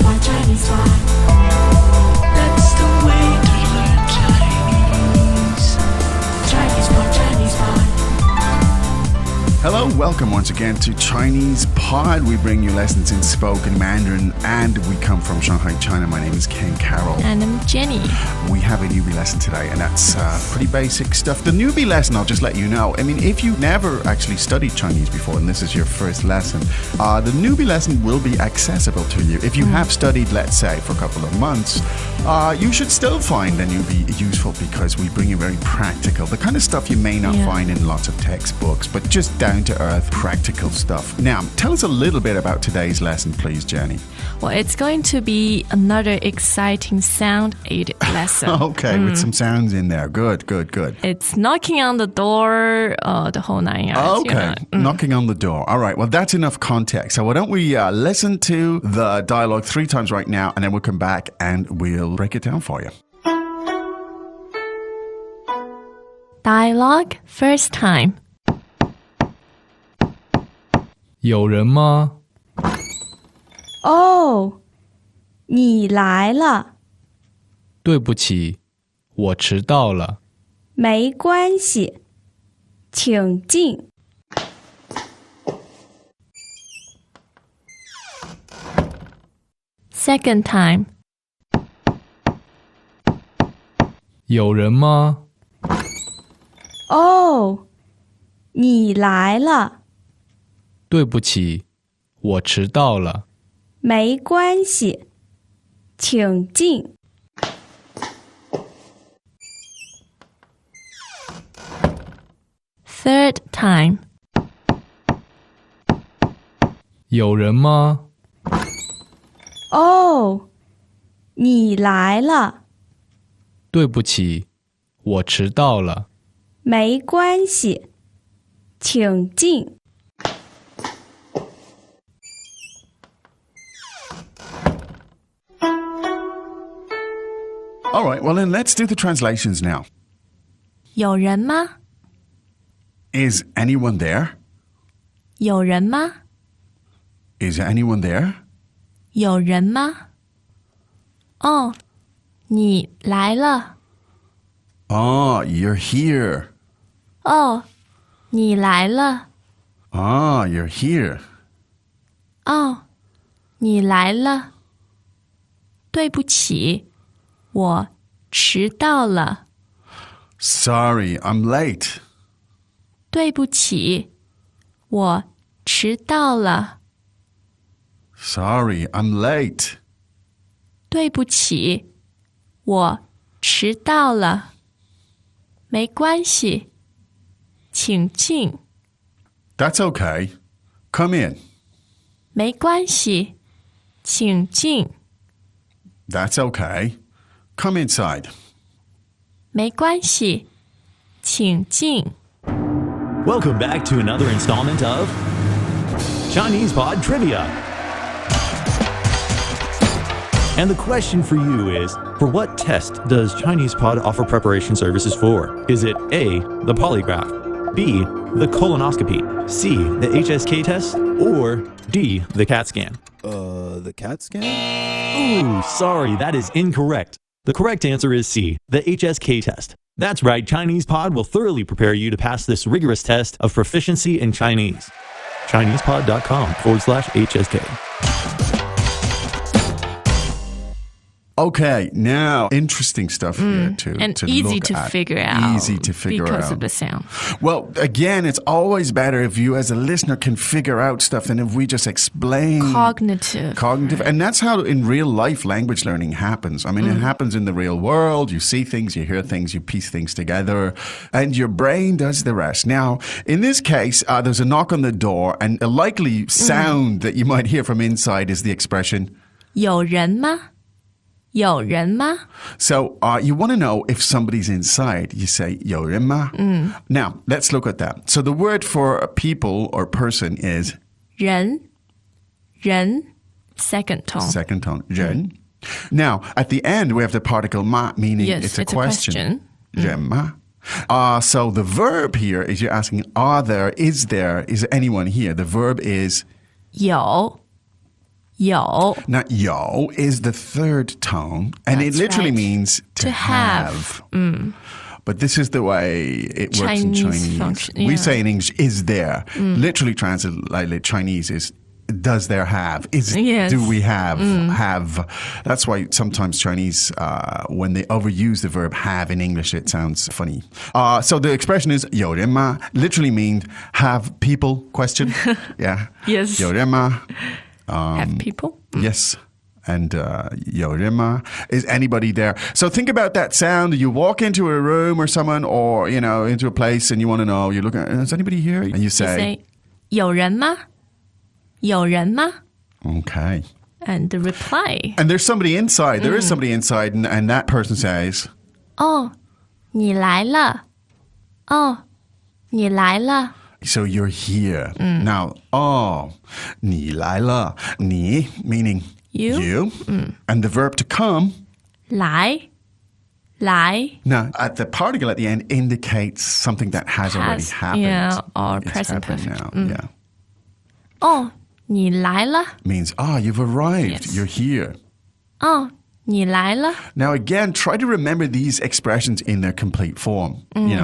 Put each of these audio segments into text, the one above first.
Pod, Chinese Pod. That's the way to learn Chinese. Chinese Pod, Chinese Pod. Hello, welcome once again to Chinese Pod. We bring you lessons in spoken Mandarin, and we come from Shanghai, China. My name is Ken Carroll. And I'm Jenny. We have a newbie lesson today, and that's pretty basic stuff. The newbie lesson, I'll just let you know. I mean, if you never actually studied Chinese before, and this is your first lesson, the newbie lesson will be accessible to you. If you have studied, let's say, for a couple of months, you should still find the newbie useful because we bring you very practical, the kind of stuff you may not find in lots of textbooks, but just down-to-earth, practical stuff. Now, tell us a little bit about today's lesson, please, Jenny. Well, it's going to be another exciting sound aid lesson. Okay, with some sounds in there. Good. It's knocking on the door, the whole 9 yards. Okay, knocking on the door. All right, well, that's enough context. So why don't we listen to the dialogue 3 times right now, and then we'll come back and we'll break it down for you. Dialogue first time. 有人吗？哦，你来了，对不起，我迟到了。没关系，请进。Second time. 有人吗？哦，你来了，对不起，我迟到了。没关系，请进。Third time. 有人吗？哦，你来了，对不起，我迟到了。没关系，请进。All right, well then let's do the translations now. 有人吗？ Is anyone there? 有人吗？ Is anyone there? 有人吗？哦，你来了。 Oh, you're here. 哦，你来了。 Ah, you're here. 哦，你来了。对不起，我迟到了。 Sorry, I'm late. 对不起，我迟到了。 Sorry, I'm late. 对不起，我迟到了。没关系，请进。 That's okay. Come in. 没关系，请进。 That's okay. Come inside. 没关系，请进。 Welcome back to another installment of Chinese Pod Trivia. And the question for you is, for what test does Chinese Pod offer preparation services for? Is it A, the polygraph, B, the colonoscopy, C, the HSK test, or D, the CAT scan? The CAT scan? Ooh, sorry, that is incorrect. The correct answer is C, the HSK test. That's right, Chinese Pod will thoroughly prepare you to pass this rigorous test of proficiency in Chinese. ChinesePod.com/HSK. Okay, now interesting stuff here And to easy look to at. figure out. Easy to figure because out. of the sound. Well, again, it's always better if you as a listener can figure out stuff than if we just explain. Cognitive. And that's how in real life language learning happens. I mean, it happens in the real world. You see things, you hear things, you piece things together, and your brain does the rest. Now, in this case, there's a knock on the door, and a likely sound that you might hear from inside is the expression, 有人吗？有人吗？ So you want to know if somebody's inside. You say 有人吗? Now, let's look at that. So the word for a people or person is 人 second tone. second tone, 人. Now, at the end, we have the particle ma, meaning Yes, it's a it's a question. question. 人吗? So the verb here is you're asking, is anyone here? The verb is 有有 Now, yo is the third tone, and it That's literally right. means to have. But this is the way it works in Chinese Chinese. function, We yeah. say in English, is there. Literally translated Chinese is, does there have? Is Yes. Do we have? Have. That's why sometimes Chinese, when they overuse the verb have in English, it sounds funny. So the expression is 有人吗? Literally means have people, question. Yeah. Yes. 有人吗? have people. Yes. And 有人吗? Is anybody there? So think about that sound. You walk into a room or someone, or into a place, and you want to know. You're looking. Is anybody here? And you You say, say 有人吗?有人吗? okay. And the reply. And there's somebody inside. There is somebody inside, and that person says, 哦,你来了. 哦,你来了. so you're here. Now, 你来了. 你 meaning You. And the verb to come. 来. 来. Now, at the particle at the end indicates something that has already happened. Yeah, or It's present happened perfect. now. Yeah. 哦,你来了. Means, you've arrived. Yes. You're here. 哦,你来了. Now, again, try to remember these expressions in their complete form,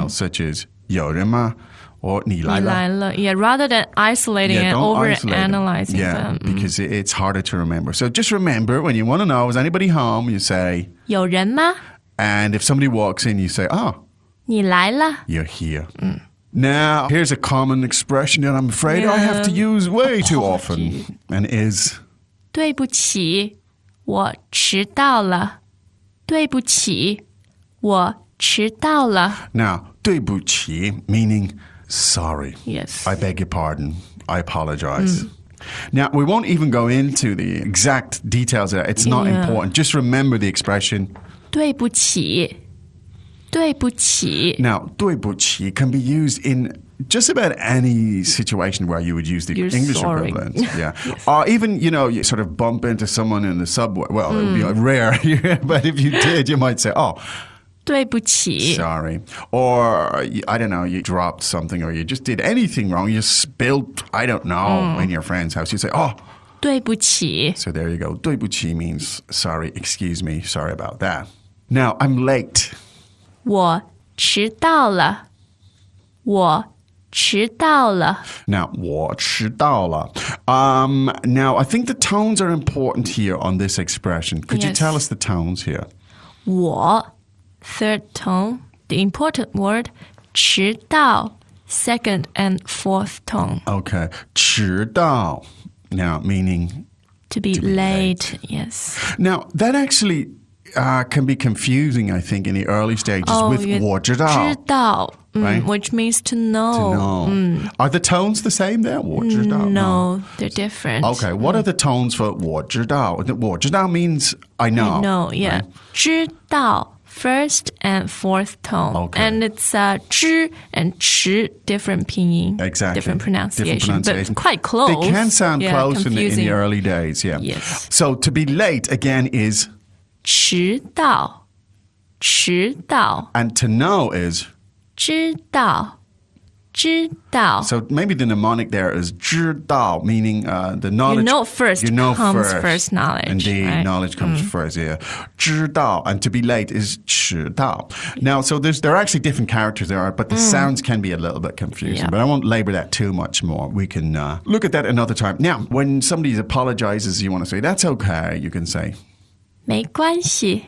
such as 有人吗? Or 你来了. 你来了. Yeah, rather than isolating and don't isolate them. overanalyzing Yeah, them. because it's harder to remember. So just remember, when you want to know, is anybody home? You say, 有人吗? and if somebody walks in, you say, 你来了. you're here. Now, here's a common expression that I'm afraid I have to use way too often, and is 对不起,我迟到了. 对不起,我迟到了. now 对不起 meaning sorry. Yes. I beg your pardon. I apologize. Now, we won't even go into the exact details of that. It's not Yeah. important. Just remember the expression. 对不起,对不起. Now, 对不起 can be used in just about any situation where you would use the You're English sorry. equivalent. Yeah. Or even, you sort of bump into someone in the subway. Well, it would be rare, but if you did, you might say, 对不起. sorry. Or, I don't know, you dropped something or you just did anything wrong. You spilled, I don't know, in your friend's house. You say, 对不起. So there you go. 对不起 means sorry, excuse me, sorry about that. Now, I'm late. 我迟到了. 我迟到了. Now, 我迟到了. Now, I think the tones are important here on this expression. Could you Yes. tell us the tones here? 我, third tone. The important word, 迟到, second and fourth tone. Okay. 迟到. Now, meaning... To be late, yes. Now, that actually can be confusing, I think, in the early stages with yeah, 我知道. 知道, Right? which means to know. To know. Are the tones the same there? 我知道. No, they're different. Okay, what are the tones for 我知道? 我知道 means I know. No, yeah. Right? 知道, first and fourth tone. Okay. And it's 知 and 迟, different pinyin. Exactly. Different pronunciation. pronunciation. But quite close. They can sound Yeah, close in confusing. the early days, yeah. Yes. So to be late, again, is... 迟到, 迟到, And to know is... 知道, 知道. So maybe the mnemonic there is 知道, meaning the knowledge... You know first comes first knowledge, Indeed, right? knowledge comes first, yeah. 知道, and to be late is 迟到. Now, so there are actually different characters there, but the sounds can be a little bit confusing. Yeah. But I won't labor that too much more. We can look at that another time. Now, when somebody apologizes, you want to say, that's okay, you can say... 没关系,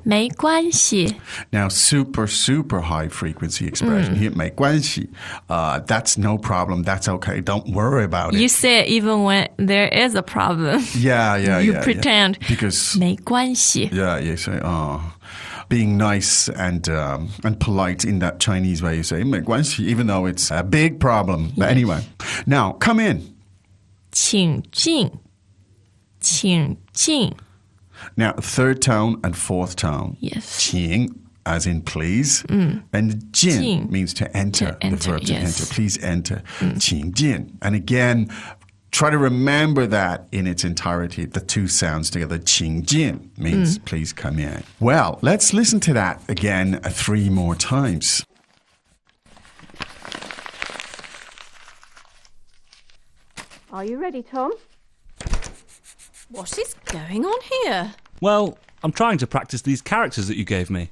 没关系. Now, super, super high frequency expression here, 没关系. That's no problem. That's okay. Don't worry about it. You say it even when there is a problem. Yeah. You pretend. Because, 没关系. yeah, you say, being nice and polite in that Chinese way, you say, 没关系, even though it's a big problem. But anyway, now, come in. 请进, 请进. Now, third tone and fourth tone. Yes. 请, as in please. And 进 进 means to enter. To enter, the verb to yes. enter. Please enter. 请进. And again, try to remember that in its entirety. The two sounds together. 请进 means please come in. Well, let's listen to that again 3 more times. Are you ready, Tom? What is going on here? Well, I'm trying to practice these characters that you gave me.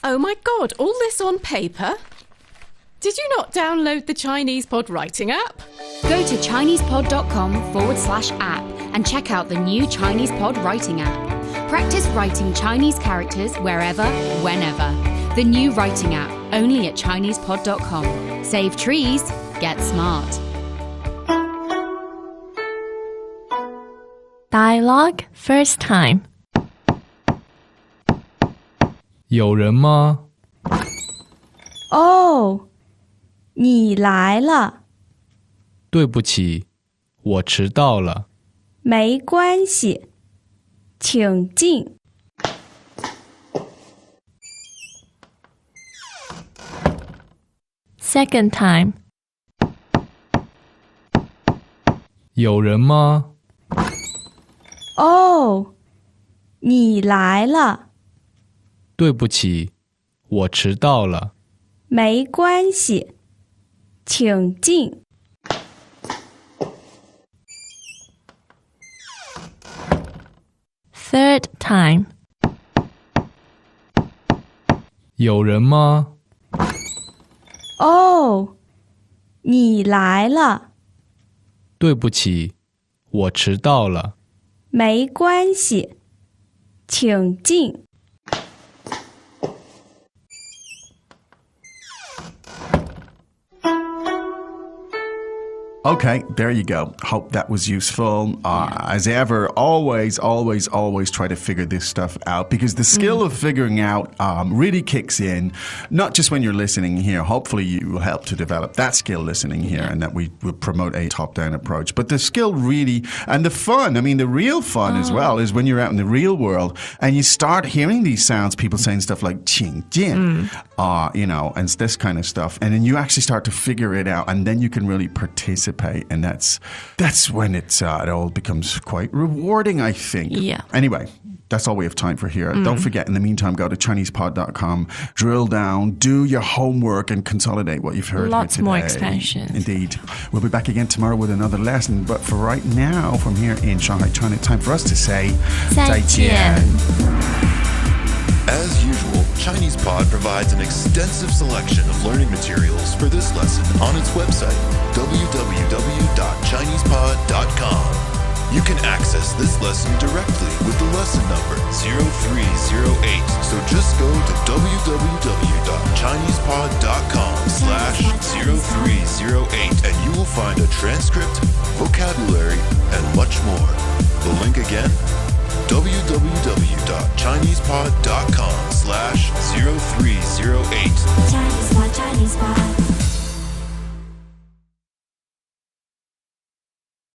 Oh my God, all this on paper? Did you not download the Chinese Pod writing app? Go to ChinesePod.com/app and check out the new Chinese Pod writing app. Practice writing Chinese characters wherever, whenever. The new writing app, only at ChinesePod.com. Save trees, get smart. Dialogue first time. 有人吗？哦，你来了，对不起，我迟到了。没关系，请进。Second time. 有人吗？哦，你来了，对不起，我迟到了。没关系，请进。Third time. 有人吗？哦，你来了，对不起，我迟到了。没关系，请进。Okay, there you go. Hope that was useful. As ever, always try to figure this stuff out because the skill of figuring out really kicks in, not just when you're listening here. Hopefully you will help to develop that skill listening here and that we will promote a top-down approach. But the skill really, and the fun, I mean, the real fun as well is when you're out in the real world and you start hearing these sounds, people saying stuff like 请进, you know, and this kind of stuff. And then you actually start to figure it out and then you can really participate. And that's when it all becomes quite rewarding, I think. Yeah. Anyway, that's all we have time for here. Don't forget, in the meantime, go to ChinesePod.com, drill down, do your homework, and consolidate what you've heard Lots here today. more expansions. Indeed. We'll be back again tomorrow with another lesson. But for right now, from here in Shanghai, China, time for us to say 再见. As usual, Chinese Pod provides an extensive selection of learning materials for this lesson on its website, www.chinesepod.com. You can access this lesson directly with the lesson number 0308. So just go to www.chinesepod.com/0308 and you will find a transcript, vocabulary, and much more. The link again, www.chinesepod.com/0308.